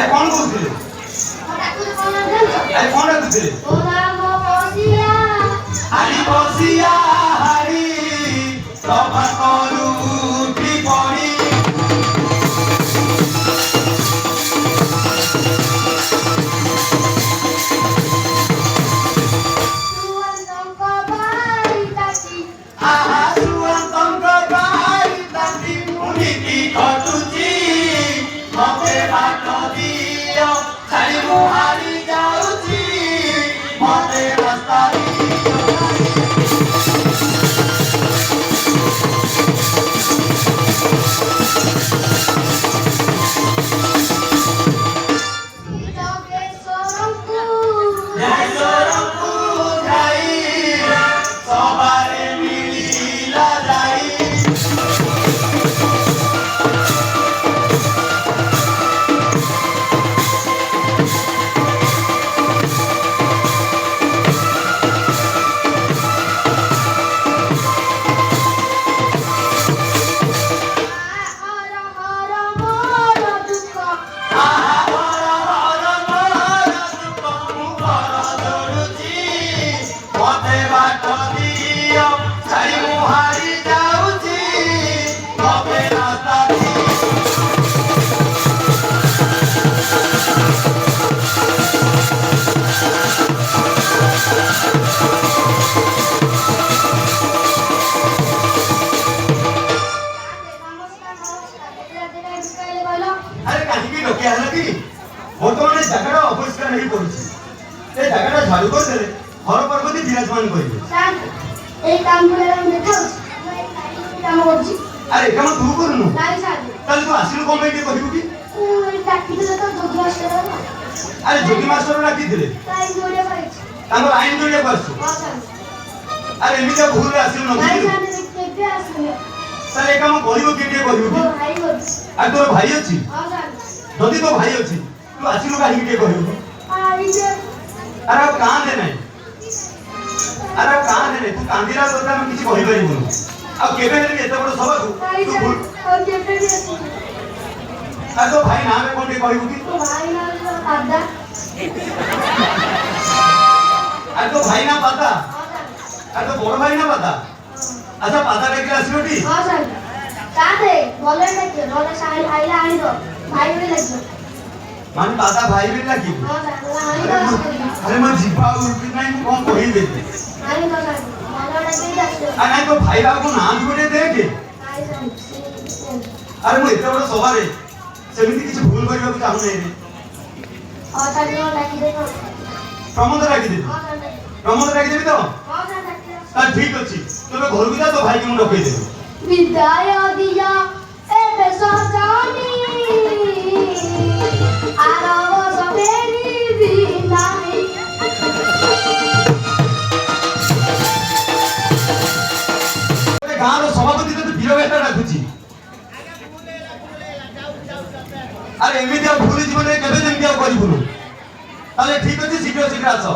ଆରେ କଣ କହୁଥିଲେ? ଆରେ କଣ ଡାକୁଥିଲେ? ହାରି ବସିଆ ହାରି ସଭା କରୁ ଉଠି ପଡ଼ି বর্তমানে জায়গাটা অপরিষ্কার হয়ে পড়েছে। এই জায়গাটা ঝাড়ু করে দিলে ঘর পর্বতে বিরাজমান করবে। এই কামগুলো আমি দেখাও কাম করছি। আরে কাম তুই করুন নাই স্যার। তাহলে তুই আসিল কোন বাইকে কহিবু কি? ওই ডাকি দিলে তো যোগী মাস্টার না। আরে যোগী মাস্টার ডাকি দিলে। তাই জোরে পাইছি। তাঙ্গর আইন জোরে পাইছো। হ্যাঁ স্যার। আরে এমিটা ভুল আসিল না। নাই স্যার দেখতে আসিল। তাহলে কাম করিব কে কে করিব কি? ভাই বলছি। আর তোর ভাই আছে? হ্যাঁ স্যার। যদি তো ভাই আছে তুই আসিল কাহি কে করিব? আই যে আরে কাঁদে নাই। আরে কাঁদে নাই তুই কাঁদিলা তো আমি কিছু কहि পারিবনি। আর কেবে হেলে এত বড় সভাকু তুই ভুল ওই কেটে দিয়েছি। আর তো ভাই নামে কোনটি কহিব কি? তো ভাই না দাদা। আর তো ভাই না পাতা আর তো বড় ভাই না পাতা। আচ্ছা পাতা রেখে আসিলটি? হ্যাঁ স্যার। তাতে বলে নাকি রলে সাইল আইলা আনি তো ভাই বলে লাগবে। মানে পাতা ভাই বলে লাগি? হ্যাঁ স্যার আনি তো আরে মা জিভা উল্টি নাই মু কোন কহি দেতে। আনি তো স্যার বলে নাকি যাচ্ছে। আর নাই তো ভাই বাবু না ধরে দেখে। I sir. আরে মু এত বড় সভারে সেমিতি কিছু ভুল করিବାକୁ চাহু নাই রে। হ্যাঁ স্যার ডাকি দেব। প্রমোদ রাখি দেবি? হ্যাঁ স্যার। প্রমোদ রাখি দেবি তো? হ্যাঁ স্যার ডাকি দেব। তাহলে ঠিক আছে তবে ঘরକୁ যা তো ভাইকে মু ডকেই দেবি। বিদায় দিয়া এবে সজানি আর সবেরি বিনাই গাঁর সভাপতি তো বীর বেটা রাখুছি। আরে এমিতি আর ভুল জীবনে কেবে যেমতি আর করিবুনু। তাহলে ঠিক আছে শীঘ্র শীঘ্র আস।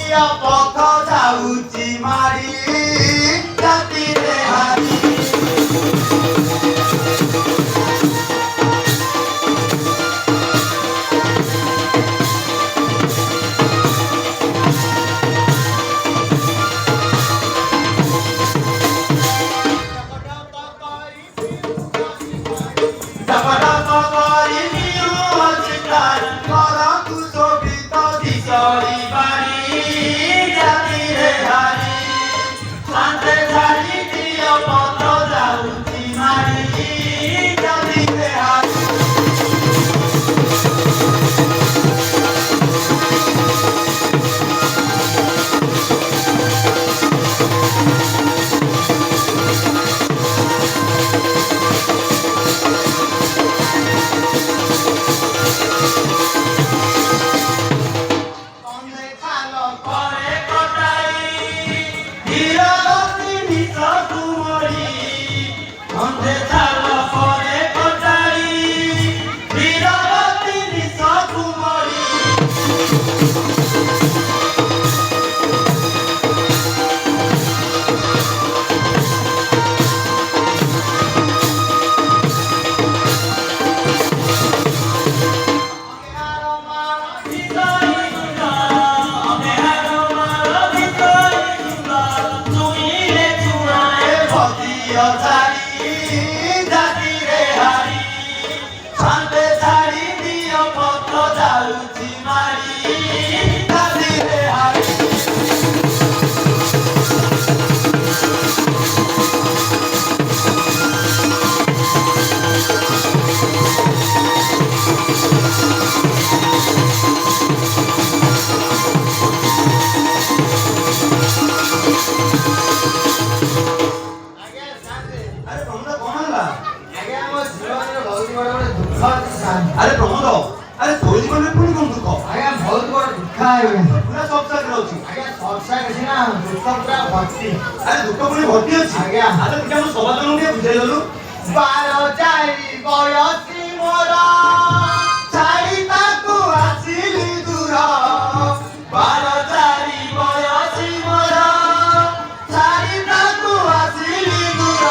ଦିଅ ପଥ ଯାଉଛି ମାରି ରାତିରେ ହାରି अरे प्रमोद अरे तोरी जीवन में पुणी कौन दुख आज्ञा बहुत बड़ दुख आज्ञा पूरा सब साग रहउची आज्ञा सब साग सिना दुख पूरा भर्ती अरे दुख पुणी भर्ती अछि आज्ञा अरे तुके हम सभा जन के बुझाइ दलु 12 चारि बयसी मोर चारि ताकू आसिली दूर 12 चारि बयसी मोर चारि ताकू आसिली दूर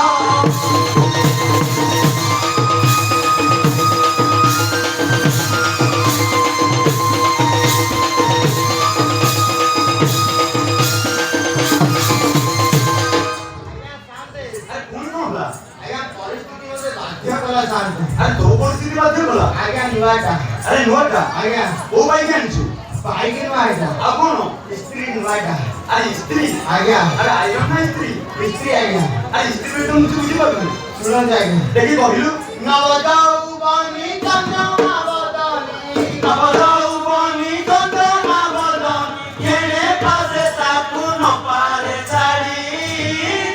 अरे तो परिस्थिति बाध्य कला आज्ञा नुआटा अरे नुआटा आज्ञा ओ बाई जानछु बाइक नुआटा आ कोन स्त्री नुआटा अरे स्त्री आज्ञा अरे आइरन ना स्त्री स्त्री आज्ञा अरे स्त्री पे तुम बुझी पाबे सुनो आज्ञा देखि कहिलु नवजाऊ बनी कन्या बदनी नवजाऊ बनी कन्या बदनी केने पासे ताकू न पारे छाड़ी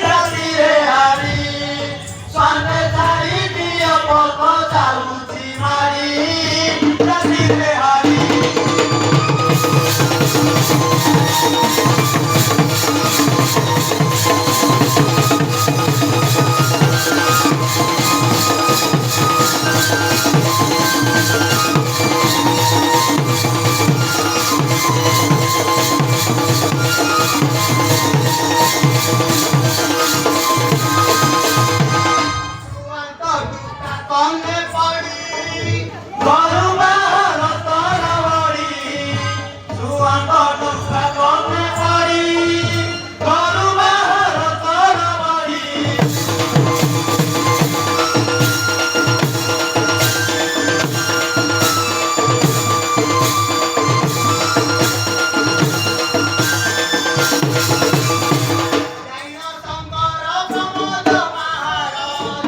जाती रे हारी स्वाने छाड़ी दियो पको जाऊची मारी जाती रे हारी कन्ने पड़ी गरु बाहर तरवड़ी सुअंत टुका कन्ने पड़ी गरु बाहर तरवड़ी जैन शंकर प्रमोद महार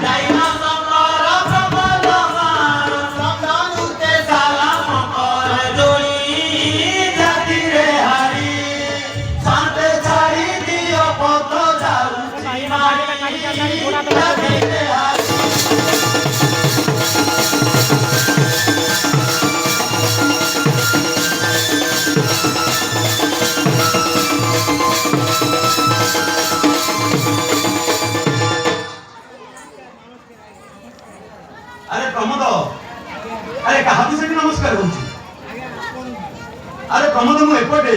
जाइना संकर प्रबल मार चंदनु ते साला मकर जोड़ी जाती रे हारी शांते छाड़ी दियो पथ जाऊची मारी जाती रे हारी अरे प्रमोद अरे काहाकू सेठी नमस्कार होउची अरे प्रमोद मु एपटे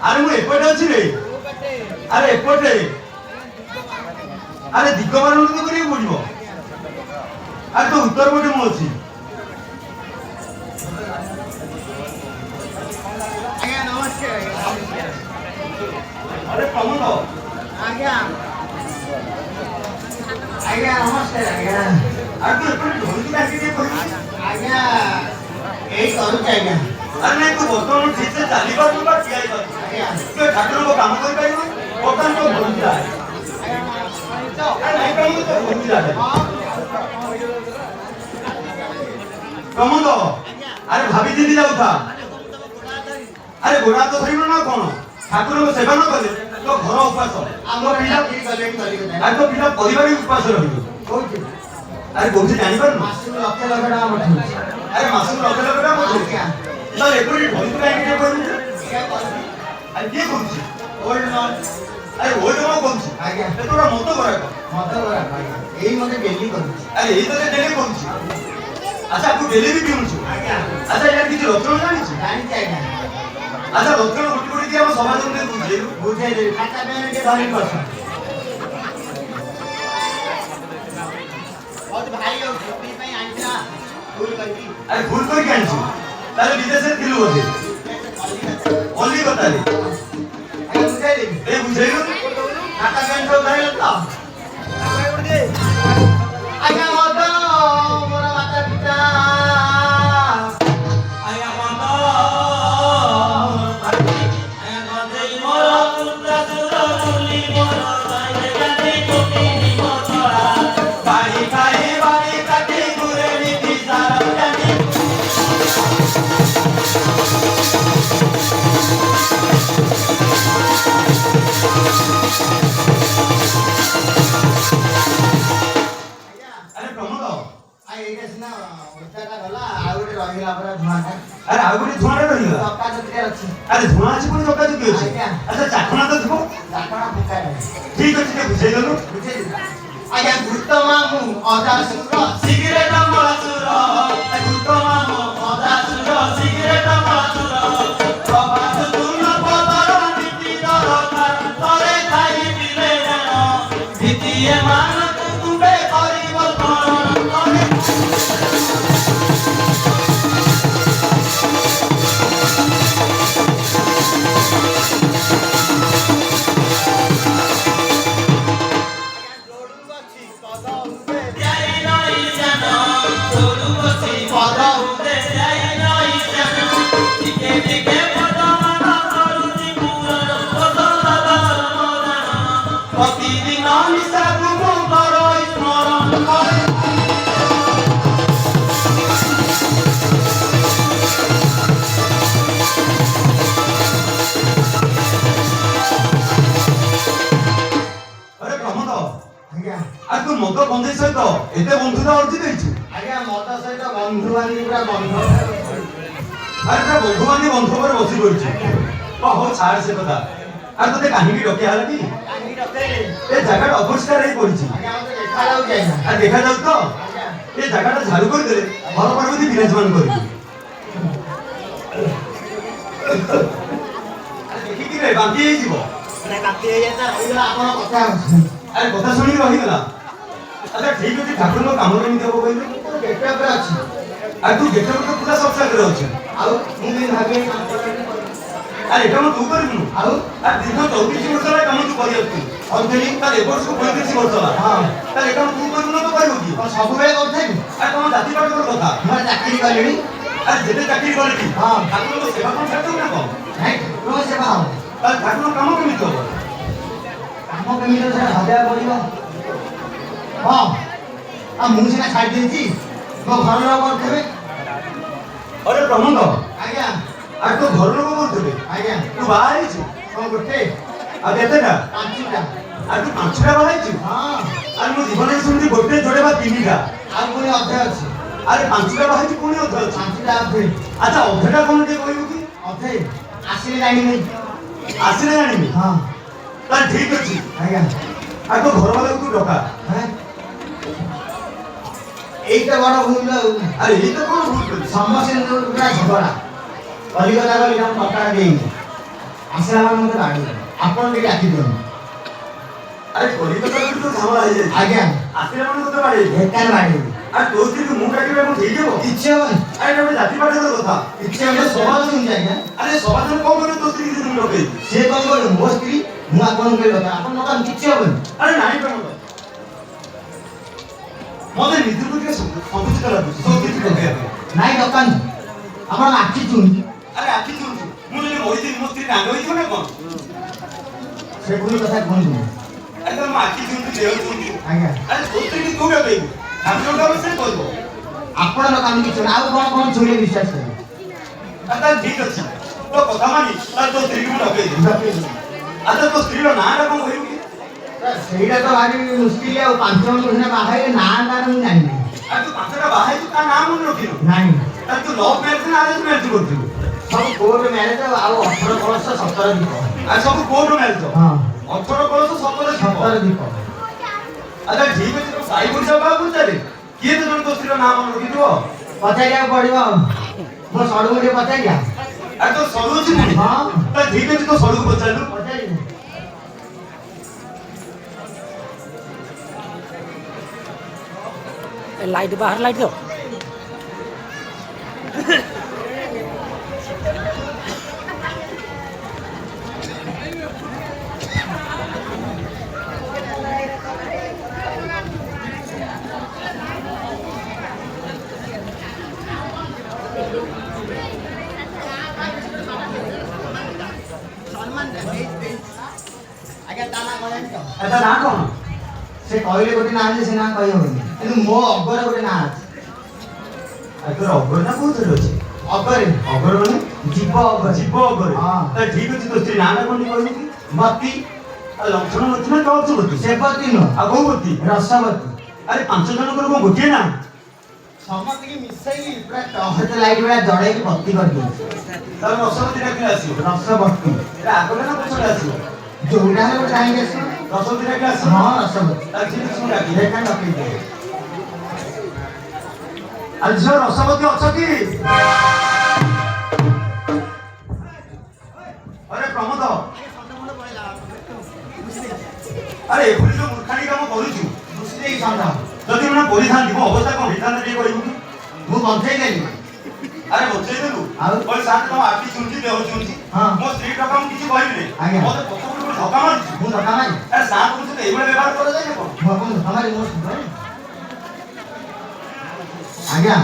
ଆରେ ମୁଁ ଏପଟେ ଅଛି ରେ। ଆରେ ଏପଟେ। ଆରେ ଦିଗ ମାନଙ୍କୁ ତ କରିବାକୁ ପଡିବ। ଆରେ ତ ଉତ୍ତର ପଟେ ମୁଁ ଅଛି। ଆଜ୍ଞା ନମସ୍କାର। ଆରେ ପ୍ରମୋଦ। ଆଜ୍ଞା ଆଜ୍ଞା ନମସ୍କାର ଆଜ୍ଞା। ଆରେ ତୁ ଏପଟେ ଧରିକି କାହିଁକି ଟିକେ କହିଲୁ? ଆଜ୍ଞା ଏଇ କରୁଛି ଆଜ୍ଞା। ଆରେ ନାଇଁ ତୁ ବର୍ତ୍ତମାନ ଠିକ ସେ ଚାଲି ପାରୁନୁ ବା ଠିଆ ହେଇପାରୁନୁ। ଆଜ୍ଞା ତୁ ଏ ଠାକୁରଙ୍କ କାମ କରିପାରିବୁ ବର୍ତ୍ତମାନ ତୋ ଭୂମିକା। ଆରେ ନାଇଁ ପ୍ରମୋଦ ତୋ ଭୂମିକା। ପ୍ରମୋଦ ଆରେ ଭାବି ଚିନ୍ତି ଯାଉଥା। ଆରେ ଗୋଡ ହାତ ଧରିବ ନା କଣ? ଠାକୁରଙ୍କ ସେବା ନ କଲେ ତୋ ଘର ଉପାସ। ଆମର ପିଲା ଫ୍ରି କଲେଣି କରିବେ ଆରେ ତୋ ପିଲା ପରିବାର ବି ଉପାସ ରହିବ। କହୁଛି ଆରେ କୋଉଠି ଜାଣିପାରୁନୁ? ମାସକୁ ଲକ୍ଷ ଲକ୍ଷ ଟଙ୍କା ପଠଉଛି। ଆରେ ମାସକୁ ଲକ୍ଷ ଲକ୍ଷ ଟଙ୍କା ପଠଉଛି। ଆଜ୍ଞା ତାହେଲେ ଏପରି ଧରିକି କାହିଁକି ଟିକେ କହିଲୁ? ଏଇଆ କରୁଛି ଆରେ କିଏ କରୁଛି? Old not. ଆରେ ଓଲ୍ଡ କଣ କରୁଛି? ଆଜ୍ଞା ଏ ତୋରା ମତ କରାକ। ମତ ଖରାପ ଆଜ୍ଞା ଏଇ ମତେ ଡେଲି କରୁଛି। ଆରେ ଏଇ ତ ଡେଲି କରୁଛି। ଆଚ୍ଛା ତୁ ଡେଲି ବି ପିଉଛୁ। ଆଜ୍ଞା ଆଚ୍ଛା ୟାର କିଛି ଲକ୍ଷଣ ଜାଣିଛୁ? ଜାଣିଛି ଆଜ୍ଞା ଆଚ୍ଛା ଲକ୍ଷଣ ଗୋଟି ଗୋଟି କି ଆମ ସମାଜରେ ବୁଝେଇଲୁ। ବୁଝେଇଦେବି ଖାତା ପେନ୍ ଟିକେ ଧରିକି ବସ। ବହୁତ ଭାଇ ଆଉ ଛୁଟି ପାଇଁ ଆଣିଥିଲା ଭୁଲ କରିକି ଆରେ ଭୁଲ କରିକି ଆଣିଛୁ। ତାହେଲେ ବିଦେଶରେ ଥିଲୁ ବୋଧେ। କଲିକତାରେ। ଆଜ୍ଞା ବୁଝେଇଦେବି। ଏ ବୁଝେଇଲୁ। ଖାତା ପେନ୍ ସବୁ ଧରିଲ ତ? ଆଜ୍ଞା ମଦ ମୋର ମାତା ପିତା ଆଜ୍ଞା ମନ୍ଦ ଆଜ୍ଞା ଗଞ୍ଜେଇ ମୋର ପୁତ୍ରାସୁର ବୋଲି ମୋର ଗାଈ ଗାଈ କୋଟି ନିମତଳା ଖାଇ ଖାଇ ବାଡ଼ି କାଟି ଦୂରେ ନିଧି ସାର ଜାନି ଆରେ ପ୍ରମୋଦ ଏଇଟା ସିନା ଉଚ୍ଚାଟା ଗଲା ଆଉ ଗୋଟେ ରହିଗଲା ପୁରା ଧୂଆଁଟା ଆରେ ଆଉ ଗୋଟେ ଧୂଆଁଟା ରହିଗଲା। ଚକା ଚକିରେ ଅଛି। ଆରେ ଧୂଆଁ ଅଛି ପୁଣି ଚକା ଚକି ଅଛି। ଆଜ୍ଞା। ଆଚ୍ଛା ଚାଖଣା ତ ଥିବ। ଚାକଣା ଫୁଙ୍କା ଠିକ ଅଛି ଟିକେ ବୁଝେଇଦେଲୁ। ବୁଝେଇଦେବି। ଆଜ୍ଞା ଭୂତ ମାମୁଁ ଅଜାସୁର ସିଗରେଟ ମଳାସୁର ଭୂତ ମାମ ଅଜାସୁର ସିଗରେଟ ମଳାସୁର ପ୍ରଭାତ ତୁନ ପଦର ନୀତି ଦରକାର ତଳେ ଖାଇ ପିଲେ ଜାଣ ଦ୍ୱିତୀୟ ମାନକୁ ତୁମ୍ଭେ କରିବ କଣ ତଳେ ଯୋଡୁ ଅଛି ପଦ ଉଠେ ଯାଇ ନଈ ଜାନ ତୋରୁ ବସି ପଦ ଉଠେ ଯାଇ ନଈ ଜାନ ଟିକେ ଟିକେ ପଦମାନ କରୁଛି ପୁରଣ ପଦର ମରଣ ପ୍ରତିଦିନ ନିଶାକୁ ମୁଁ କରଇ ସ୍ମରଣ କରେ ଆରେ ପ୍ରମୋଦ ଆଜ୍ଞା ଆରେ ତୁ ମଦ ଗଞ୍ଜେଇ ସହିତ ଏତେ ବନ୍ଧୁତା ଅର୍ଜିତ ହେଇଛୁ। ଆଜ୍ଞା ମଦ ସହିତ ବନ୍ଧୁ ବାନ୍ଧି ପୁରା ବନ୍ଧ ଆରେ ପୁରା ବନ୍ଧୁ ବାନ୍ଧି ବନ୍ଧ ଉପରେ ବସି ପଡିଛୁ। ହଉ ଛାଡ ସେ କଥା। ଆରେ ତୋତେ କାହିଁକି ଡକିଆ ହେଲା କି? କାହିଁକି ଡକେଇଲେ? ଏ ଜାଗାଟା ଅପରିଷ୍କାର ହେଇ ପଡିଛି। ଆଜ୍ଞା ମତେ ଦେଖାଯାଉଛି ଆଜ୍ଞା ଆରେ ଦେଖାଯାଉଛି ତ ଆଜ୍ଞା ଏ ଜାଗାଟା ଝାଡୁ କରିଦେଲେ ଘର ପାର୍ବତୀ ବିରାଜମାନ କରିବୁ। ଆରେ ଦେଖିକି ରେ ବାନ୍ତି ହେଇଯିବ। ରାତି ହେଇଯାଇଥିଲା ରହିଗଲା ଆପଣ କଥା ହଉଛି ଆରେ କଥା ଶୁଣିକି ରହିଗଲା। ଆଚ୍ଛା ଠିକ ଅଛି ଠାକୁରଙ୍କ କାମ କେମିତି ହବ କହିଲୁ? ଗେଟ ଉପରେ ଅଛି ଆରେ ତୁ ଗେଟ ତ ପୁରା ସବସାକରେ ଅଛୁ। ଆଉ ମୁଁ ବି ଭାବି ଆରେ ଏ କାମ ତୁ କରିବୁନୁ। ଆଉ ଆରେ ଦୀର୍ଘ 34 ବର୍ଷ ହେଲା କାମ ତୁ କରିଆସୁଛୁ। ଅନ୍ତରି ତାହେଲେ ଏ ବର୍ଷକୁ 35 ବର୍ଷ ହେଲା। ହଁ ତାହେଲେ ଏ କାମ ତୁ କରିବୁନୁ ତ କରିବୁ କି? କଣ ସବୁବେଳେ କରୁଥାଇବି ଆରେ ତମ ଜାତି ପାଠର କଥା। ମୁଁ ଚାକିରି କଲିଣି ଆରେ ଯେତେ ଚାକିରି କଲେ କି ହଁ। ଠାକୁରଙ୍କ ସେବା କଣ ଛାଡ଼ିଦେବୁ ନା କଣ? ନାଇଁ ଠାକୁରଙ୍କ ସେବା ହବ ତାହେଲେ ଠାକୁରଙ୍କ କାମ କେମିତି ହବ? କାମ କେମିତି ସେଟା ଭାବିବାକୁ ପଡିବ ହଁ ଆଉ ମୁଁ ସିନା ଛାଡ଼ି ଦେଇଛି ମୋ ଘର ଲୋକ କରୁଥିବେ ଆରେ ପ୍ରମୋଦ ଆଜ୍ଞା ଆରେ ତୋ ଘର ଲୋକ କରୁଥିବେ। ଆଜ୍ଞା ତୁ ବାହା ହେଇଛୁ କଣ ଗୋଟେ ଆଉ କେତେଟା? 5ଟା ଆରେ ତୁ 5ଟା ବାହା ହେଇଛୁ। ହଁ ଆରେ ମୋ ଜୀବନରେ ଶୁଣିଛି ଗୋଟେ ଯୋଡ଼େ ବା 3ଟା। ଆଉ ପୁଣି ଅଧେ ଅଛି ଆରେ 5ଟା ବାହା ହେଇଛୁ ପୁଣି ଅଧେ ଅଛି। 5ଟା ଅଧେ ଆଚ୍ଛା ଅଧେଟା କଣ ଟିକେ କହିବୁ କି? ଅଧେ ଆସିଲେ ଜାଣିବି ଆସିଲେ ଜାଣିବି। ହଁ ତାହେଲେ ଠିକ ଅଛି। ଆଜ୍ଞା ଆଉ ତୋ ଘର ବାଲାକୁ ତୁ ଡକା। ହେଁ? ଏଇଟା ବଡ ଭୁଲ ଆଉ ଆରେ ଏଇ ତ କଣ ଭୁଲ କରିଛି? ସମସ୍ତେ ପୁରା ଝଗଡା କଲିକତା ଗଲି ତାଙ୍କୁ ଟଙ୍କା ଦେଇନି ଆସିଲା ବେଳେ ମୋତେ ବାଡ଼ିବ ଆପଣ ଟିକେ ଡାକି ଦିଅନ୍ତୁ। ଆରେ କଲିକତା ତ ଝାମଲା ହେଇଯାଇଛି। ଆଜ୍ଞା ଆସିଲା ମାନେ ତତେ ବାଡେଇବି। ଏକାରେ ବାଡ଼ିବି ଆରେ ତୋ ସ୍ତ୍ରୀକୁ ମୁଁ ଡାକିଲେ କଣ ଠିକ ହବ? କିଛି ହବନି ଆରେ ଏଇଟା ଗୋଟେ ଜାତି ପାଟିର କଥା। କିଛି ହବନି ସମାଜ ଶୁଣିଛି ଆଜ୍ଞା। ଆରେ ସମାଜରେ କଣ କରିବ ତୋ ସ୍ତ୍ରୀ କିଛି ଡକେଇବି? ସିଏ କ'ଣ କରିବ ମୋ ସ୍ତ୍ରୀ ମୁଁ ଆପଣଙ୍କୁ କହିବା କଥା ଆପଣ ଦୋକାନ କିଛି ହବନି। ଆରେ ନାଇଁ ପ୍ରମୋଦ, ମତେ ନିଜକୁ ଟିକେ ସନ୍ତୁଷ୍ଟ ଲାଗୁଛି ତୋ ସ୍ତ୍ରୀକୁ ଡକେଇବା ପାଇଁ। ନାଇଁ ଦୋକାନ ଆପଣ ଆଖି ଚୁଣୁଛି ଆରେ ଆଖି ଚୁରୁଛୁ, ମୁଁ ଯଦି ମରିଥିଲି ମୋ ସ୍ତ୍ରୀ ରାଗ ହେଇଯିବ ନା କଣ? ସେ ପୁଣି କଥା କୁହନ୍ତୁ। ଆରେ ତାହେଲେ ମୋ ଆଖି ଚୁରୁଛୁ, ଦେହ ଚୁରୁଛୁ। ଆଜ୍ଞା ଆରେ ତୋ ସ୍ତ୍ରୀକୁ ତୁ ଡକେଇବୁ, ଠାକୁର ଡକେଇବ ସେ କହିବ। ଆପଣ ଦୋକାନ କିଛି ହବନି। ଆଉ କ'ଣ କ'ଣ ଚୁଇଲେ ବିଶ୍ୱାସ କରିବେ? ଆରେ ତାହେଲେ ଠିକ ଅଛି, ତୋ କଥା ମାନି ତାହେଲେ ତୋ ସ୍ତ୍ରୀକୁ ମୁଁ ଡକେଇଦେବି। ଡକେଇବି। ଆଚ୍ଛା ତୋ ସ୍ତ୍ରୀର ନାଁଟା କଣ କହିବୁ କି? ସେଇଟା ତ ଭାରି ମୁସ୍କିଲ ଆଉ 5 ଜଣଙ୍କୁ ସିନା ବାହା ହେଲେ ନାଁ ତାର ମୁଁ ଜାଣିନି। ଆରେ ତୁ 5ଟା ବାହା ହେଇଛୁ ତା ନାଁ ମନେ ରଖିନୁ? ନାଇଁ ଆରେ ତୁ ଲଭ୍ ମ୍ୟାରେଜ ନା ଆରେଞ୍ଜ ମ୍ୟାରେଜ କରୁଥିଲୁ? ସବୁ କୋର୍ଟ ମ୍ୟାରେଜ ଆଉ 18 କଳସ 17 ଦୀପ। ଆରେ ସବୁ କୋର୍ଟ ମ୍ୟାରେଜ। ହଁ 18 କଳସ 17 ଦୀପ। 17 ଦୀପ। ଆଚ୍ଛା ଠିକ ଅଛି, ତୋ ସାଇ ପଡ଼ିଶା କାହାକୁ ପଚାରେ? କିଏ ତ ଜଣେ ତୋ ସ୍ତ୍ରୀର ନାଁ ମନେ ରଖିଥିବ? ପଚାରିବାକୁ ପଡ଼ିବ ଆଉ। ମୋ ସଡ଼କୁ ଟିକେ ପଚାରିବା। ଆରେ ତୋ ସରୁ ଅଛି ପୁଣି? ହଁ ତାହେଲେ ଠିକ ଅଛି, ତୋ ସରୁକୁ ପଚାରିଲୁ। ପଚାରିବି। लाइट बाहर लाइट दो ଆଜ୍ଞା ତା ନାଁ କହିଲେନି ତ? ଆରେ ତା ନାଁ କଣ? ସେ କହିଲେ ଗୋଟେ ନାଁ ଯେ ସେ ନାଁ କହିହବନି କିନ୍ତୁ ମୋ ଅଗର ଗୋଟେ ନାଁ ଅଛି। ଆରେ ତୋର ଅଗର ନା କୋଉଥିରେ ଅଛି? ଅଗରେ ଅଗର ମାନେ? ଜୀବ ଅଗର। ଯିବ ଅଗରେ। ହଁ। ତାହେଲେ ଠିକ ଅଛି, ତୋ ସ୍ତ୍ରୀ ନାଁଟା କଣ ଟିକେ କହିବୁ କି? ବତୀ ଆରେ ଲକ୍ଷଣ ଅଛି ନା କଳସବତୀ? ସେବତୀ ନୁହଁ ଆଉ କୋଉ ବତୀ? ରସବତୀ। ଆରେ 5 ଜଣଙ୍କର କଣ ଗୋଟିଏ ନା? ସମସ୍ତଙ୍କୁ ମିଶେଇ ପୁରା ଟହତ ଲାଇଟ୍ ଭଳିଆ ଜଳେଇକି ବତୀ କରିଦେଇଛି। ତାହେଲେ ରସବତୀ ଡାକିଲେ ଆସିବ। ରସବତୀ ଏଟା ଆଗରେ ନା ପଛରେ ଆସିବ? ଯୋଉଟା ହେଲେ ଗୋଟେ କାହିଁକି ଆସିବ? ରସବତୀ ଡାକିଲେ ଆସିବ? ହଁ ରସବତୀ। ତାହେଲେ ଠିକ ଅଛି, ମୁଁ ଡାକିଲି। ଦେଖା ଡକେଇଦେବେ। ଆରେ ଝିଅ ରସବତୀ ଅଛ କି? ଆରେ ପ୍ରମୋଦ, ଆରେ ଏଭଳି ଯୋଉ ମୂର୍ଖାଣୀ କାମ କରୁଛୁ, ବୁଝିଦେଇ ଷଣ୍ଢ ଯଦି ମୁଁ କରିଥାନ୍ତି ମୋ ଅବସ୍ଥା କଣ ହେଇଥାନ୍ତା ଟିକେ କହିବୁ କି? ମୁଁ ବଞ୍ଚେଇ ଦେଲି। ଆରେ ବଞ୍ଚେଇ ଦେଲୁ ଆଉ? କହିଲି ସାର୍ ତମ ଆଖି ଚୁଞ୍ଚି ଦେହ ଚୁଞ୍ଚି ହଁ। ମୋ ସ୍ତ୍ରୀ ଟଙ୍କା ମୁଁ କିଛି କହିବିନି। ଆଜ୍ଞା। ମତେ ପଛପଟୁ ଗୋଟେ ଧକ୍କା ମାରିଛୁ। ମୁଁ ଧକ୍କା ମାରି ଆରେ ସାର୍ ପୁରୁଷ ଏଇଭଳିଆ ବ୍ୟବହାର କରାଯାଏ ନା କଣ? ମୁଁ ଆପଣଙ୍କୁ ଧକ୍କା ମାରି ମୋ ସୁଧ ଆଜ୍ଞା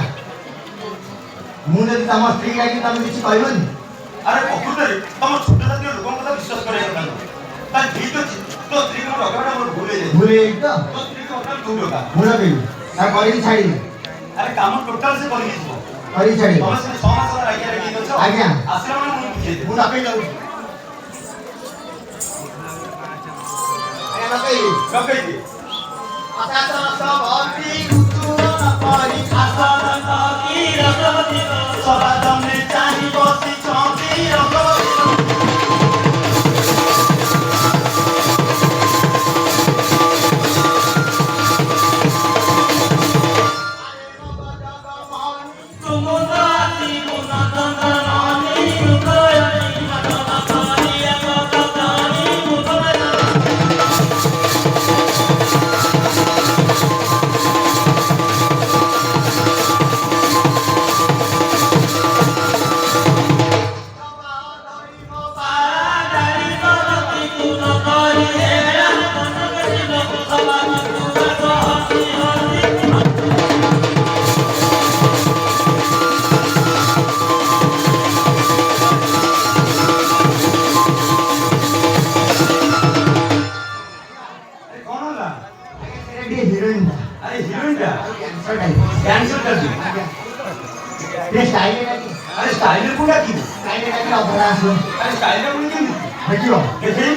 ମୁଁ ଯଦି ତମ ସ୍ତ୍ରୀ ଲାଗି ତମେ କିଛି କହିବନି? ଆରେ ପ୍ରକୃତରେ ତମ ଛୋଟ ଜାତୀୟ ଲୋକଙ୍କ କଥା ବିଶ୍ୱାସ କରିବା କଥା ନୁହଁ। ତାହେଲେ ଠିକ ଅଛି, ତୋ ସ୍ତ୍ରୀକୁ ମୋ ଡକାଟା ମୋର ଭୁଲ ହେଇଯାଇଛି। ଭୁଲ ହେଇଯାଇଛି ତ? ତୋ ସ୍ତ୍ରୀକୁ ବର୍ତ୍ତମାନ ତୁ ଡକା। ମୁଁ ଲଗେଇବି ତା କରିକି ଛାଡ଼ିବି। ଆରେ କାମ ଟୋଟାଲ ସେ କରିକି ଯିବ। କରିକି ଛାଡ଼ିବି। ତମେ ସେ 6 ମାସ ରାଗିଆ ରାଗି ଅଛ। ଆଜ୍ଞା। ଆସିଲା ମାନେ ମୁଁ ବୁଝେଇଦେବି। ମୁଁ ଡକେଇ ଦଉଛି। ଆଜ୍ଞା ଡକେଇବି। ଡକେଇବି। ଅସାତ ରସବତୀ ଋତୁର ନକରି ଆସନ କି ରସବତୀ ସବା ତମେ ଚାହିଁ ବସିଛନ୍ତି ରସବତୀ। ହିରୋଇନ୍ ଆରେ ହିରୋଇନଟା କ୍ୟାନ୍ସର କ୍ୟାନ୍ସର କରିବି। ଟିକେ ଷ୍ଟାଇଲ୍ ଲାଗି ଆରେ ଷ୍ଟାଇଲରେ କୋଉ ଡାକିବୁ? ଷ୍ଟାଇଲ୍ ଲାଗି ଅଭଡ଼ା ଆସିବ ଆରେ ଷ୍ଟାଇଲରେ ପୁଣି କେମିତି? ଦେଖିବ। ଦେଖି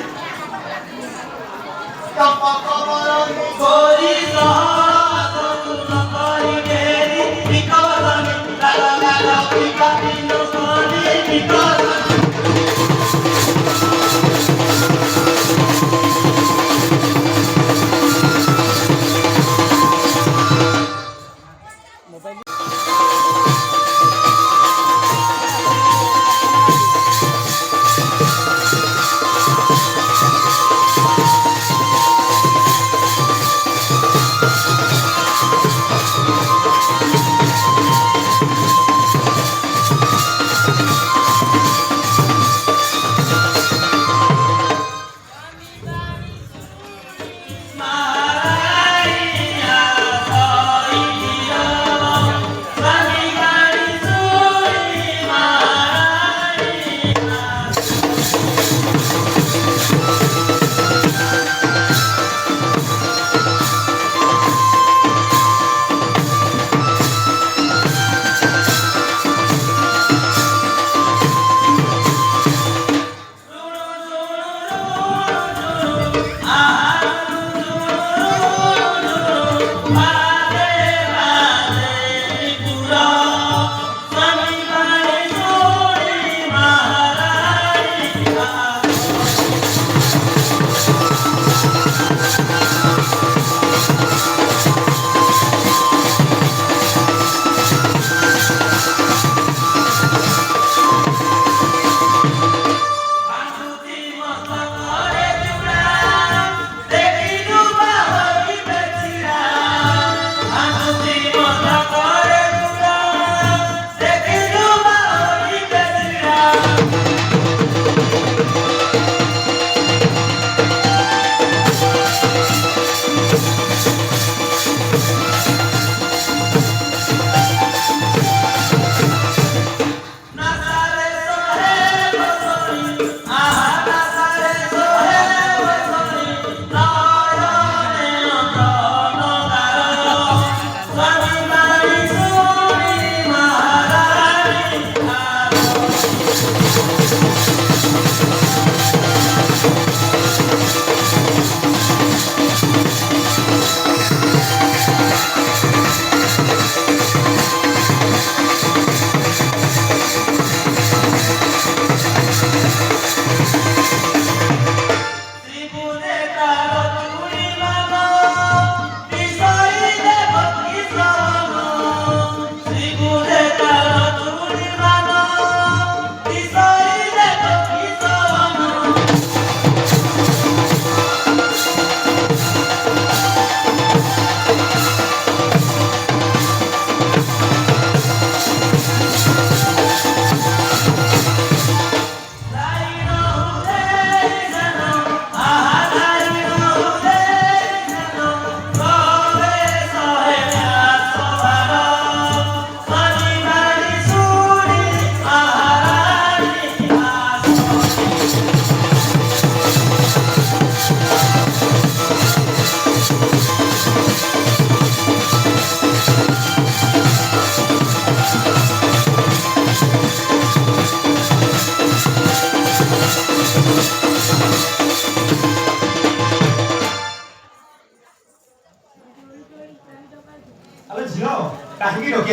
मोबाइल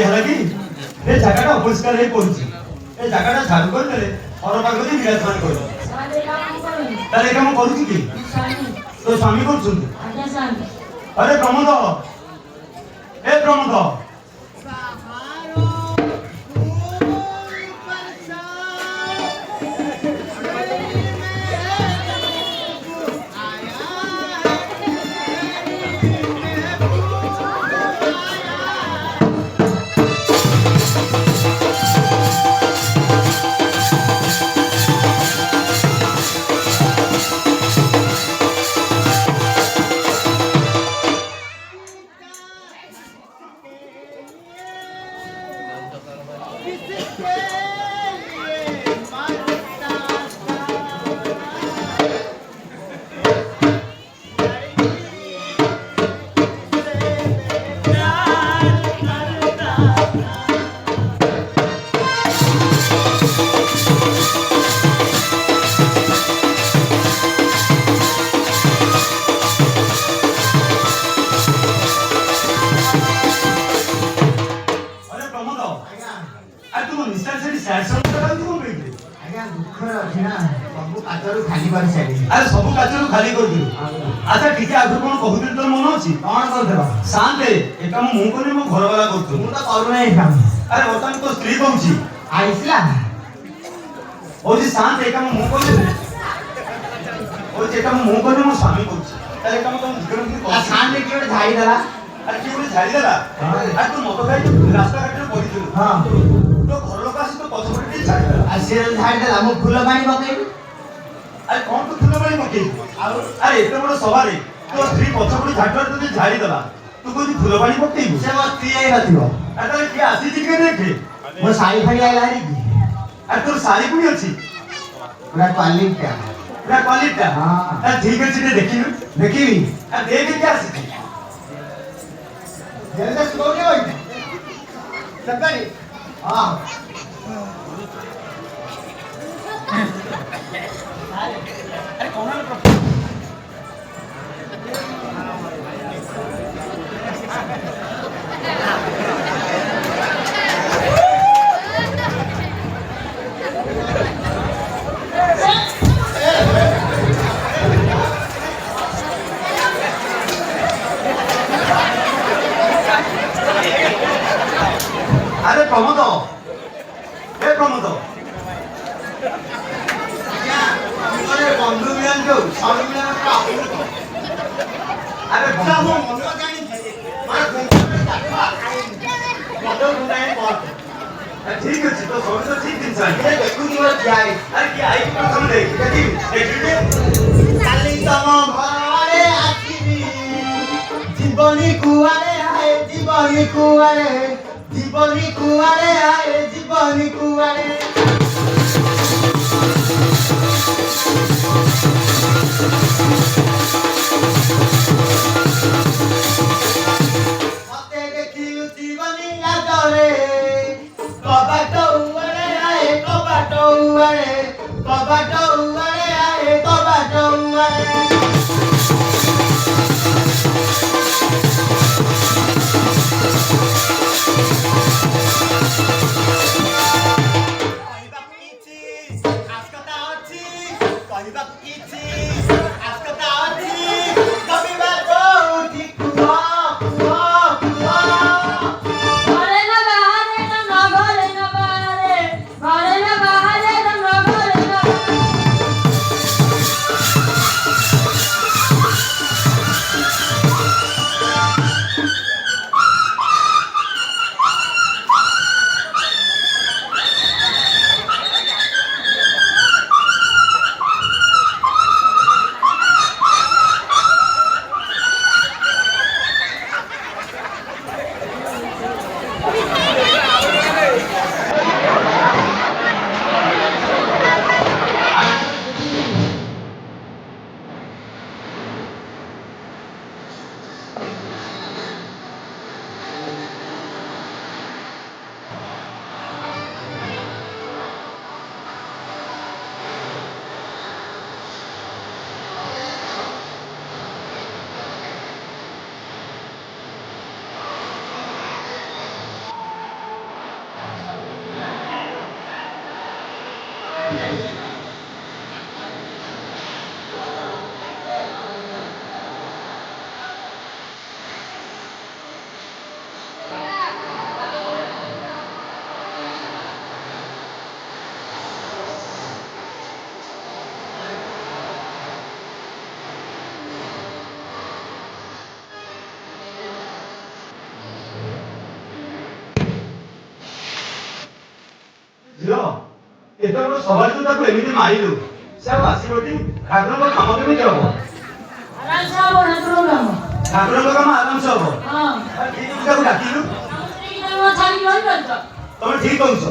কি ହେଲା କି ଏ ଜାଗାଟା ଅପରିଷ୍କାର ହେଇ ପଡୁଛି ଏ ଜାଗାଟା ଝାଡୁ କରିଦେଲେ ଘର ପାଖରେ ବିରାଜମାନ କରିବ ତାହେଲେ ଏ କାମ କରୁଛି କି ତୋ ସ୍ୱାମୀ କରୁଛନ୍ତି ଆରେ ପ୍ରମୋଦ ଏ ପ୍ରମୋଦ अरे सब काचरू खाली कर दियो अच्छा ठीक है आगु कोन कहूतिर तोर मन अछि कोन करदेबा शांत ए काम मु कोनी मो घर वाला करतो मु तो करू नै काम अरे वर्तमान तो स्त्री कहूची आइसला ओ जी शांत ए काम मु कोनी ओ जे काम मु कोनी मो स्वामी कहूची ताले काम तुम झगड़ की आ शांत के केडे झाड़ी देला अरे की बोले झाड़ी देला अरे तू मतो खाई रास्ता काटे पड़ी तू हां तो घर लोक आसी तो पछपटे झाड़ी देला आ से झाड़ी देला मु फूल पानी पकेई अरे कौन तो फूल पानी पकेई अरे एते बड़ सवारे तो स्त्री पछपटे झाड़र तुझे झाड़ी देला तू कोई फूल पानी पकेई से मत स्त्री आई नथिबो अरे की आसी जी के देखे मो साड़ी फाड़ी आइला रे की अरे तोर साड़ी कुनी अछि पूरा क्वालिटी हां अरे ठीक अछि ते देखिबी अरे देख के आसी जल्दी स्लो के होई सरकारी हां अरे कौन है अरे प्रमोद ए प्रमोद बंधु मिलन जो स्वामी मिलन का अरे बंधु मन जानी मार बंधु गुनाए बहुत ठीक है तो सोच तो ठीक दिन से ये देखो कि वो क्या है अरे क्या आई प्रथम देखिए काली तम घरे आखिबी जीवनी कुआरे आए जीवनी कुआरे आए जीवनी कुआरे मते देखिलु जीवनी लागरे कबाटो उरे आए कबाटो उरे आए कबाटो उरे ସବାଇ ତୁ ତାକୁ ଏମିତି ମାରିଲୁ ସେ ଆଉ ଆସିବଟି ଠାକୁରଙ୍କ କାମ କେମିତି ହବ ଠାକୁରଙ୍କ କାମ ଆରାମସେ ହବ ଠିକ ତାକୁ ଡାକିଲୁ ତମେ ଠିକ କହୁଛ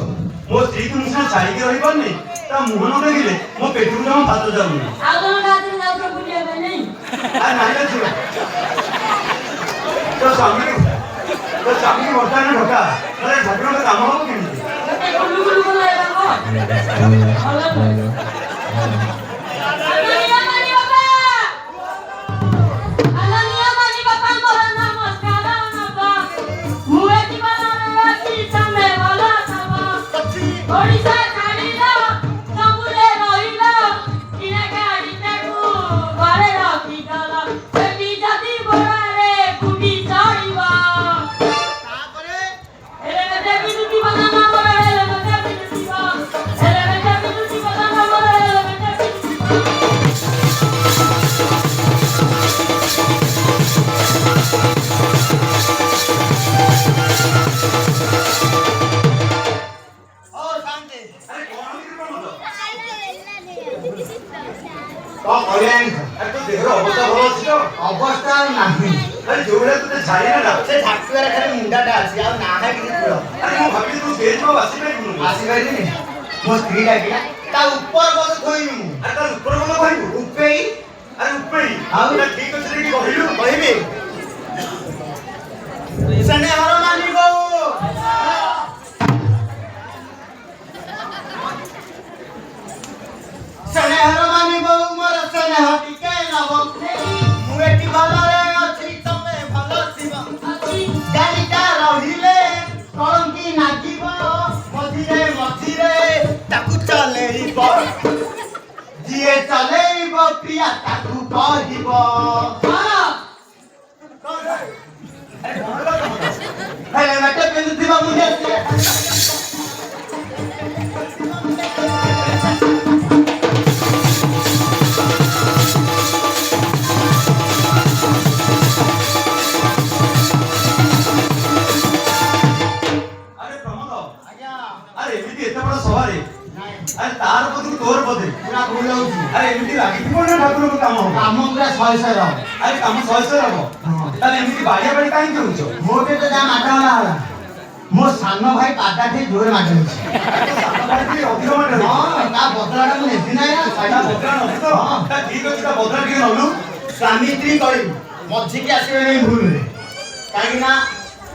ମୋ ସ୍ତ୍ରୀକୁ ମୁଁ ସିନା ଛାଡ଼ିକି ରହିପାରୁନି ତା ମୁହଁ ନ ଦେଖିଲେ ମୋ ପେଟକୁ ଜମା ଭାତ ଯାଉନି ନାଇଁ ଝିଅ ତୋ ସ୍ୱାମୀ ବର୍ତ୍ତମାନ ଢକା ନହେଲେ ଠାକୁରଙ୍କ କାମ ହବ କେମିତି ଅବସ୍ଥା ଆଉ ନାହିଁ ଯୋଉଟା ତତେ ଛାଡ଼ିଲା ସେ ଠାକୁର ଖାଲି ମୁଣ୍ଡାଟା ଅଛି ଆଉ ନାହିଁ କିଛି ପୁର ମୁଁ ଭାବିଲି ତୁ ଷ୍ଟେଜ ଆସିପାରିବୁନି ଆସିପାରିବିନି ମୋ ସ୍ତ୍ରୀ ଡାକିଲା ତା ଉପର ବସ ଥୋଇବି ମୁଁ ଆରେ ତାର ଉପର ଭଲ କହିବୁ ଉପେଇ ଆରେ ଉପେଇ ଆଉ ଠିକ ଅଛି କି କହିଲୁ କହିବି ସ୍ନେହର ମାନି ବୋଉ ସ୍ନେହର ମାନି ବୋଉ ମୋର ସ୍ନେହ ଟିକେ ନବ ମୁଁ ଏଠି ଭଲରେ ଅଛି ତମେ ଭଲ ଥିବ ଗାଡ଼ିଟା ରହିଲେ କଳଙ୍କି ନାଗିବ ମଝିରେ ମଝିରେ ତାକୁ ଚଲେଇବ ଯିଏ ଚଲେଇବ ପ୍ରିୟା ତାକୁ କହିବ ହେଲମେଟ ପିନ୍ଧୁଥିବ ମୁଣ୍ଡେ আরে তার বদলে তোর বদলে পুরা ভুল হଉଛି আরে এমনি লাগিଥିବ না ଠାକୁରଙ୍କ କାମ ହବ କାମ ପୁରା ଶହେ ଶହେ ହବ ଆରେ କାମ ଶହେ ଶହେ ହବ ତାହେଲେ ଏମିତି ବାଡ଼ିଆ ବାଡ଼ି କାହିଁକି ହଉଛ ମୋଟେ ତ ଯାହା ମାଡ ହେଲା ମୋ ସାନ ଭାଇ ପାଦାଠି ଜୋରେ ମାଡ ହେଇଛି ଅଧିକ ମାଡ ହଁ ତା ବଦଳାଟା ମୁଁ ନେବି ନାହିଁ ନା ତା ବଦଳା ନବୁ ତ ତା ଠିକ ଅଛି ତା ବଦଳା ଟିକେ ନଲୁ ସ୍ୱାମୀ ସ୍ତ୍ରୀ କରିବୁ ମଝିକି ଆସିବେ ନାହିଁ ଭୁଲରେ କାହିଁକି ନା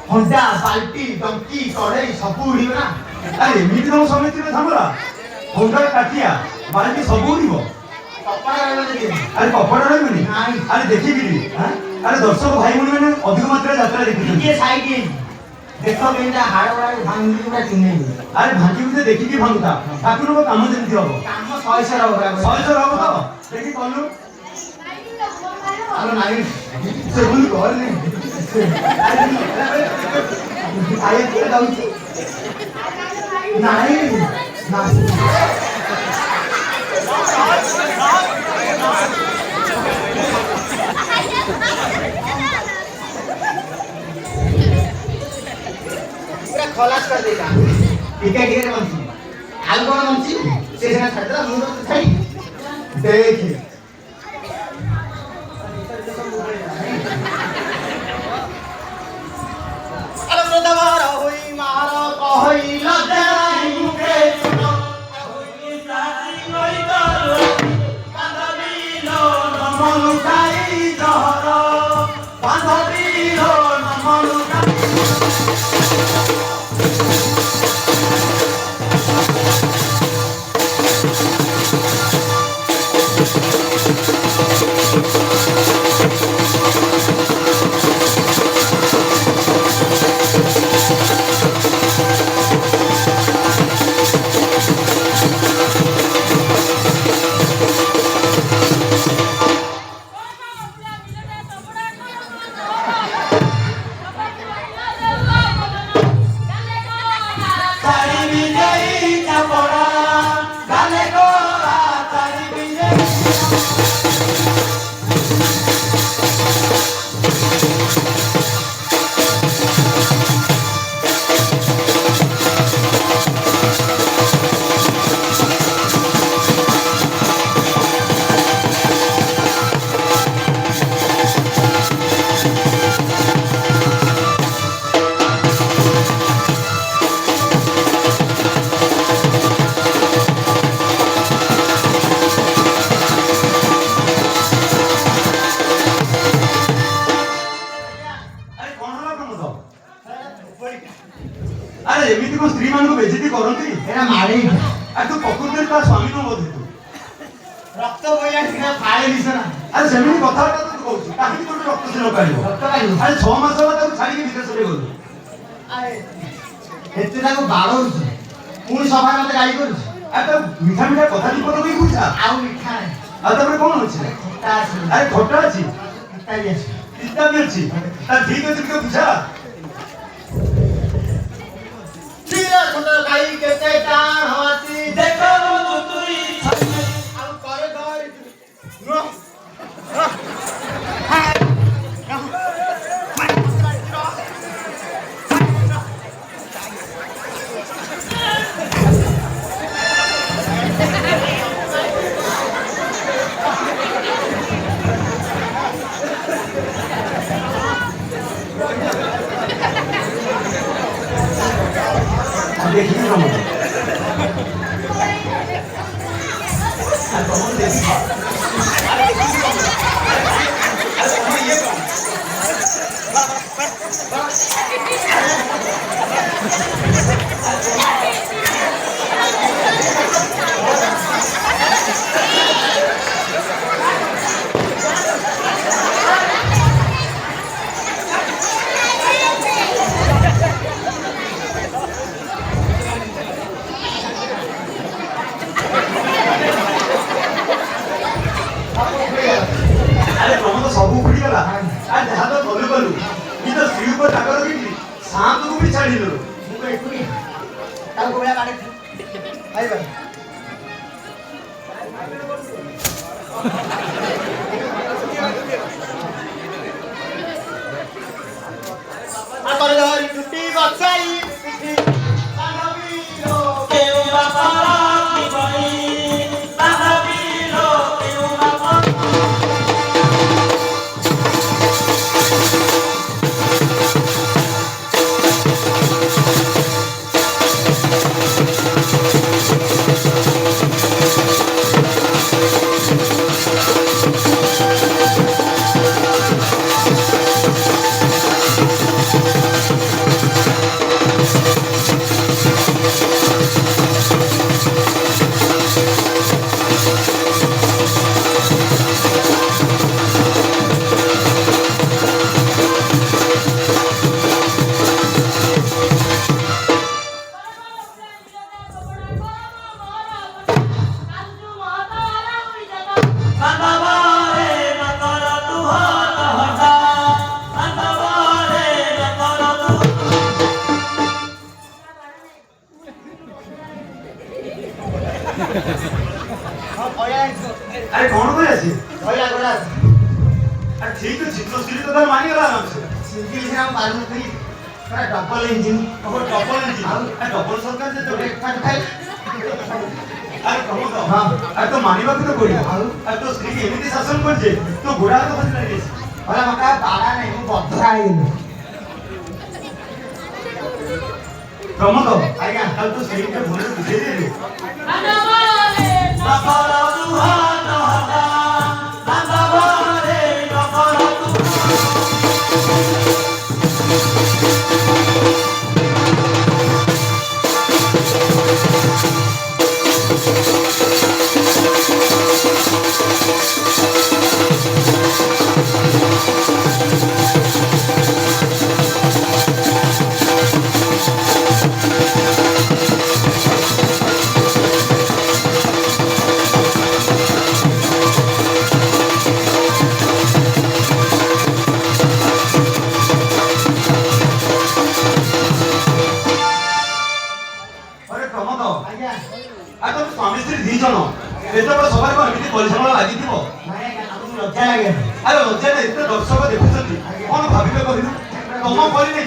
ହଣ୍ଡା ବାଲ୍ଟି ଡଙ୍କି କଢ଼େଇ ସବୁ ଉଡ଼ିବ ନା ଆରେ ଏମିତି ତମ ସମିତିରେ ଝାମଲା ହଣ୍ଡା କାଠିଆ ବାଲ୍ଟି ସବୁ ଉଡ଼ିବ କପଡ଼ା ରହିବ ଯଦି ଆରେ କପଡ଼ା ରହିବନି ନାଇଁ ଆରେ ଦେଖିକିରି ଆରେ ଦର୍ଶକ ଭାଇ ଭଉଣୀ ମାନେ ଅଧିକ ମାତ୍ରାରେ ଯାତ୍ରା ଦେଖୁଛନ୍ତି ଟିକେ ସାଇଡ୍ ଦେଖ କେମିତି ହାଡ଼ ଗୁଡ଼ା ଭାଙ୍ଗି ପୁରା ଚିହ୍ନେଇବି ଆରେ ଭାଙ୍ଗି ବୁଝେ ଦେଖିକି ଭାଙ୍ଗୁତା ଠାକୁରଙ୍କ କାମ ଯେମିତି ହବ କାମ ଶହେ ଶହେ ହବ ଶହେ ଶହେ ହବ ତ ଦେଖି କଲୁ ଆଲୋ ନାଇଁ ସେ ଭୁଲ କରନି ଖାଇବା କିଏ ଦଉଛି ନାଇଁ ପୁରା ଖଲାସ କରିଦେଇଲା ଟିକେ ଟିକେ ବଞ୍ଚି ଆଉ କଣ ବଞ୍ଚି ସେ ସିନା ଛାଡ଼ିଦେଲା ମୁଁ ତ ଛାଡ଼ି ଦେଖେ କାଳେ ମିଶ ନା ଆରେ ସେମିତି କଥାବାର୍ତ୍ତା ତୁ କହୁଛୁ କାହିଁକି ତୋର ରକ୍ତ ସେ ନକାଳିବ ରକ୍ତ କାଢିବ ଆରେ 6 ମାସ ହେଲା ତାକୁ ଛାଡ଼ିକି ବିଦେଶରେ ଗଲୁ ଏତେ ତାକୁ ବାଡ଼ଉଛୁ ପୁଣି ସଭା ମତେ ଗାଳି କରୁଛୁ ଆରେ ତା ମିଠା ମିଠା କଥା ଦି ପଦ କହି କହୁଛା ଆଉ ମିଠା ନାହିଁ ଆଉ ତାପରେ କଣ ଅଛି ଖଟା ଅଛି ଆରେ ଖଟା ଅଛି ପିତା ବି ଅଛି ପିତା ବି ଅଛି ତାହେଲେ ଠିକ ଅଛି ଟିକେ ବୁଝା କ୍ଷୀର ଖଣ୍ଡ ଖାଇ କେତେ ଟାଣ ଅଛି ଦେଖ ତୁଇ ଆଉ କରେ ଧରି ଦେଖିବି ପ୍ରମୋଦ ପ୍ରମୋଦ ଦେଖିବି ଆରେ ପ୍ରମୋଦ ସବୁ ଉଠିଗଲା ଆରେ ଯାହା ତ କଲୁ କଲୁ ନିଜ ସ୍ତ୍ରୀ ଉପରେ ରାଗ ରଖିକି ଶାନ୍ତକୁ ବି ଛାଡ଼ିଦେଲୁ ମୁଁ କଣ ଏକୁଟିଆ ତାକୁ ଭଳିଆ କାଢେ ଖାଇବା ଧରି ଟୁଟି ବସାଇ ପିଠି ଆରେ କଣ କରି ଅଛି ଭଇଲା ଗୋଡ଼ା ଆରେ ଠିକ ଅଛି ତୋ ସ୍ତ୍ରୀ ତ ତାର ମାନିଗଲା ଆରାମସେ ସିଙ୍ଗିଲ ସିନା ମୁଁ ପାରୁନଥିଲି ପୁରା ଡବଲ ଇଞ୍ଜିନ ଡବଲ ଇଞ୍ଜିନ ଆଉ ଡବଲ ସରକାର ଯେତେ ବ୍ରେକଫାଷ୍ଟ ଖାଇ ଆରେ ପ୍ରମୋଦ ହଁ ଆରେ ତ ମାନିବାକୁ ତ ପଡିବ ଆଉ ଆରେ ତୋ ସ୍ତ୍ରୀ ଏମିତି ଶାସନ କରିଛେ ତୋ ଗୋଡା ହାତ ଖସି ଲାଗିଛି ଭଲା ମକା ବାଡ଼ା ନାହିଁ ମୁଁ ବଧରା ହେଇଗଲି ପ୍ରମୋଦ ଆଜ୍ଞା ତାହେଲେ ତୋ ସ୍ତ୍ରୀকে ଭଲରେ ବୁଝେଇ ଦେଲି ଆଜ୍ଞା ଆଉ ତମ ସ୍ୱାମୀ ସ୍ତ୍ରୀ ଦି ଜଣ ଏତେ ବଡ଼ ସଭାରେ କଣ ଏମିତି ପରିଶ୍ରମ ଲାଗିଥିବ ନାଇଁ ଆଜ୍ଞା ଆମକୁ ଲଜ୍ଜା ଲାଗେ ଆରେ ଲଜ୍ଜାରେ ଏତେ ଦର୍ଶକ ଦେଖୁଛନ୍ତି କଣ ଭାବିବେ କହିଲୁ ତମ କରିଲେ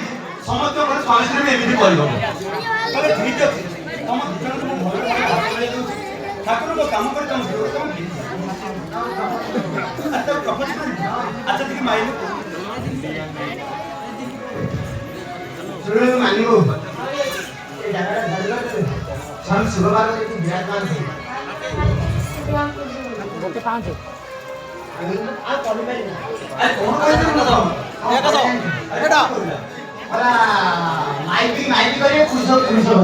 ସମସ୍ତ ଘରେ ସ୍ୱାମୀ ସ୍ତ୍ରୀ ବି ଏମିତି କରିବ ତାହେଲେ ଠିକ ଅଛି ତମ ଦି ଜଣଙ୍କୁ ମୁଁ ଭଲ ଭାବରେ ହାତ ମିଳେଇ ଦଉଛି ଠାକୁରଙ୍କ କାମ କରି ତମ ଝିଅକୁ ତମ ଆଚ୍ଛା ଟିକେ ମାଇଲୁ ଶୁଣିବାକୁ ମାନିବୁ ଏ ଜାଗାଟା ଧରିଲ ସ୍ୱାମୀ ଶିବବାର ବିରାଜମାନ ଗୋଟେ ପାଞ୍ଚ ଆଉ କରିପାରିବି ଆରେ କଣ କହିଥିଲୁ ନା ତମ ମାଇକି କରିବେ ପୁରୁଷ ଆଜ୍ଞା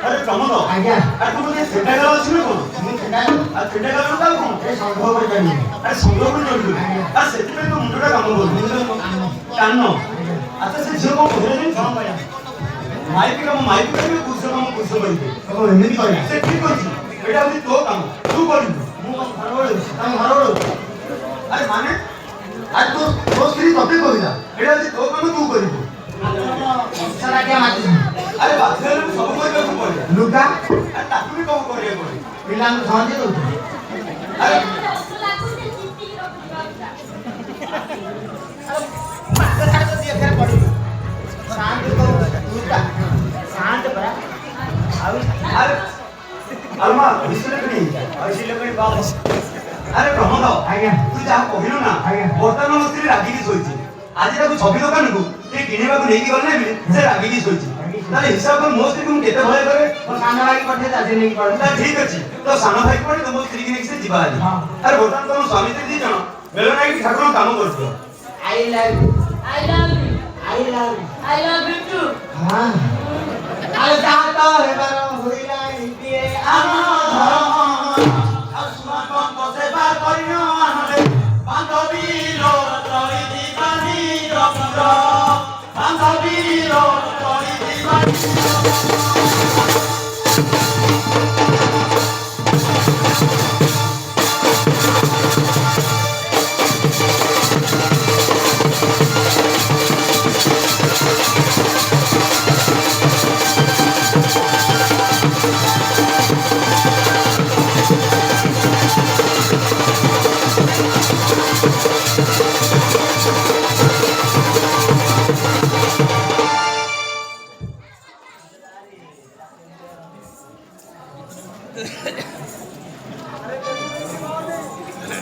ଆରେ ପ୍ରମୋଦ ଆଜ୍ଞା ଆରେ ତମ ସେଟା ଅଛି ନା କଣ ମୁଁ ସେଟା ଛିଣ୍ଡା ଆଉ ଛିଣ୍ଡା କାମ ତାକୁ କଣ ଏ ସଂଗ୍ରହ କରି ପାରିବି ଆରେ ସଂଗ୍ରହ କରି ଚଳିବୁ ଆଉ ସେଥିପାଇଁ ତ ମୁଣ୍ଡଟା କାମ କରୁଛି କାନ ଆଚ୍ଛା ସେ ଝିଅ କଣ କହିଲେ ଜାଣିଛୁ କଣ କହିଲା ମାଇପି କାମ ମାଇପି କରିବେ ପୁରୁଷ କାମ ପୁରୁଷ କରିବେ କଣ ଏମିତି କହିଲା ସେ ଠିକ ଅଛି ଏଇଟା ହଉଛି ତୋ କାମ ତୁ କରିବୁ ମୁଁ ଘର ବେଳୁ ତମ ଘର ବେଳୁ ଆରେ ମାନେ ଆରେ ତୋ ସ୍ତ୍ରୀ ତତେ କହିଲା ଏଇଟା ହଉଛି ତୋ କାମ ତୁ କରିବୁ ସାରା କିଆ ମାତିଛୁ ଆରେ ବାଧ୍ୟ ହେଲେ ସବୁ କରିବାକୁ ପଡେ ଲୁଗା ଆରେ ତାକୁ ବି କଣ କରିବାକୁ ପଡେ ପିଲାଙ୍କୁ ସହଜେ ଦଉଛୁ ଆରେ ଆରେ ଆଲମା ବିଷୟରେ କିଣି ଆରେ ପ୍ରମୋଦ ଆଜ୍ଞା ତୁ ଯାହା କହିଲୁ ନା ଆଜ୍ଞା। ବର୍ତ୍ତମାନ ମୋ ସ୍ତ୍ରୀ ରାଗିକି ଶୋଇଛି ଆଜି ତାକୁ ଛବି ଦୋକାନକୁ ଟିକେ କିଣିବାକୁ ନେଇକି ଗଲେ ବି ସେ ରାଗିକି ଶୋଇଛି ତାହେଲେ ହିସାବ କର ମୋ ସ୍ତ୍ରୀକୁ ମୁଁ କେତେ ଭୟ କରେ ମୋ ସାନ ଭାଇ ପଠେଇ ତା ସେ ନେଇକି ପଳେଇ ତା ଠିକ ଅଛି ତ ସାନ ଭାଇ ପଡେ ତ ମୋ ସ୍ତ୍ରୀକି ନେଇକି ସେ ଯିବା ଆଜି ହଁ। ଆରେ ବର୍ତ୍ତମାନ ତମ ସ୍ୱାମୀ ସ୍ତ୍ରୀ ଦି ଜଣ ବେଳ ନାଇକି ଠାକୁରଙ୍କ କାମ କରୁଥିବ ଆଇ ଲାଭ I love you. ଆଇ ଲାଭ I love you too. ହଁ ଆରେ ଜାତ ହେବାର ହୋଇଲା ଇଏ ଆମ ଧର୍ମ ଆଉ ସୁନାକଙ୍କ ସେବା କରିନ ଆନଲେ ବାନ୍ଧବୀର ତଳି ଦିବାନି ରପୁର ବାନ୍ଧବୀର ତଳି ଦିବାନି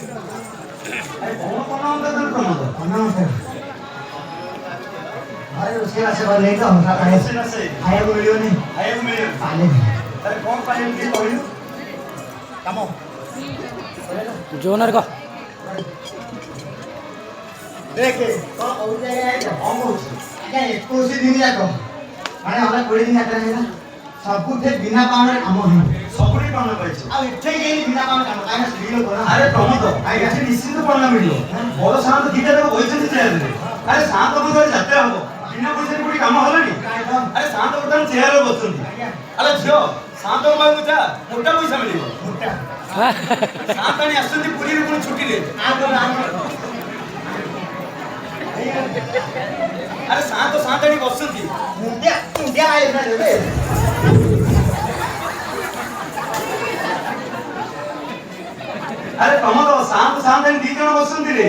ଆରେ କଣ କଣ ତାହେଲେ ପ୍ରମୋଦ ନମସ୍କାର ଘରେ ରୋଷେଇବାସ କଲେ ତ ସକାଳେ ସେ ନା ସେ ଖାଇବାକୁ ମିଳିବନି ଖାଇବାକୁ ମିଳିବନି ପାଲେ ଆରେ କଣ ପାଇଁ ଏମିତି କହିଲୁ କାମ ଜୋନାର କହ ଦେଖେ କଣ କହୁଛି ଆଜ୍ଞା କଣ କହୁଛି ଆଜ୍ଞା 21 ଦିନ ଯାକ ମାନେ ଆମେ 20 ଦିନ ଯାତ୍ରା ହେଲା ସବୁଠେ ବିନା ପାଉଣାରେ କାମ ହେଇନି ସବୁଠି ପାଉଣା ପାଇଛୁ ଆଉ ଏଠି କେହି ବିନା ପାଉଣା କାମ କାହିଁକି ସ୍ତ୍ରୀ ଲୋକ ନା ଆରେ ପ୍ରମୋଦ ଏଠି ନିଶ୍ଚିତ ପାଉଣା ମିଳିବ ବଡ ସାନ୍ତ ଦିଟା ଯାକ ବହିଛନ୍ତି ଚେୟାରରେ ଆରେ ସାନ୍ତ ବୋଧେ ଯାତ୍ରା ହବ ବିନା ପଇସାରେ କୋଉଠି କାମ ହେଲାଣି ଆରେ ସାନ୍ତ ବର୍ତ୍ତମାନ ଚେୟାରରେ ବସୁଛନ୍ତି ଆରେ ଝିଅ ସାନ୍ତ ପାଖକୁ ଯା ମୋଟା ପଇସା ମିଳିବ ମୋଟା ସାନ୍ତାଣୀ ଆସୁଛନ୍ତି ପୁରୀରୁ ପୁଣି ଛୁଟିରେ ଆରେ ସାନ୍ତ ସାନ୍ତାଣୀ ବସୁଛନ୍ତି ମୁଣ୍ଡିଆ ମୁଣ୍ଡିଆ ଆଇଲା ଦେବେ ଆରେ ପ୍ରମୋଦ ସାନ୍ତ ସାନ୍ତାଣୀ ଦି ଜଣ ବସୁଛନ୍ତି ରେ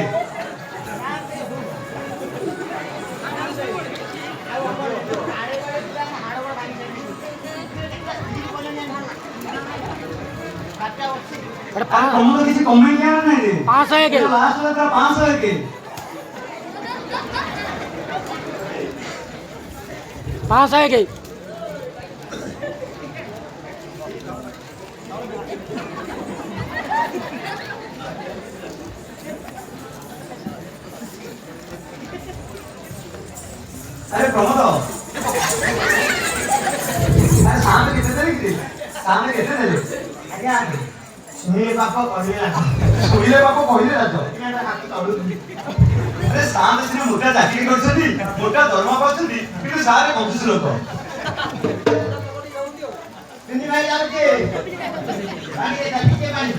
ଏଟା ପ୍ରମୋଦ କିଛି କମେଣ୍ଟ କିଆ ନାହିଁ ରେ 501 ଲାଷ୍ଟ ଯାତ୍ରା 501 501 अरे प्रमोद अरे सामने कितने देले कि सामने कितने देले ଆଜ୍ଞା ଶୁଣିଲେ ବାପ କହିଲେ ଲାଗ ଶୁଣିଲେ ବାପ କହିଲେ ରାଜ ଏଇଟା ହାତ ତଳୁଛି अरे सामने ସିନା ମୋଟା ଚାକିରି କରିଛନ୍ତି ମୋଟା ଦରମା ପାଉଛନ୍ତି କିନ୍ତୁ ସାରେ କଂଜୁସ ଲୋକ ତିନି ଭାଇ ଯାଉଛି ପାଣି ଟିକେ ପାଣି